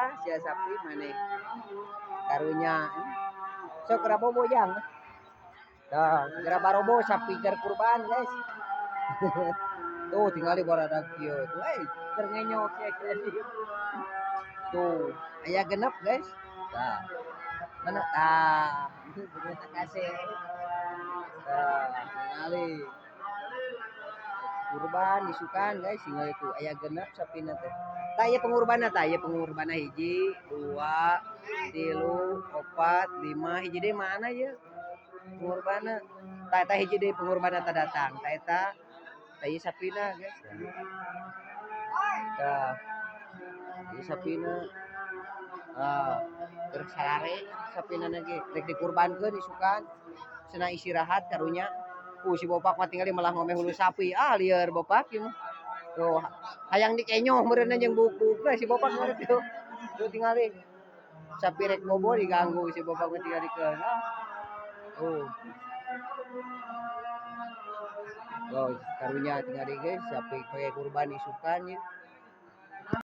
lah sia sapi mana karunya so kera bobo jang dah kera barobo sapi ker kurban guys tuh tinggal di bawah kio tuh ternyonyok ya tuh ayah genep guys dah mana terima kasih tinggali kurban disukan guys tinggal itu ayah genep sapi nanti taya pengurbana hiji 2 3 4 5 hiji deh mana ya pengurbana tata hiji deh pengurbana datang tata taya sapina guys dah taya sapina terus sarare sapina lagi rek dikurbankeun isukan cenah istirahat karunya si bopak mah tinggal malah ngomeh hulu sapi lieur bopak ieu tuh hayang dikenyong meureunna jeung buku si bopak meureun tuh tinggal sapi rek bobo diganggu si bopak mah tinggal dikeun tuh karunya tinggal guys sapi kayak kurban isukan ya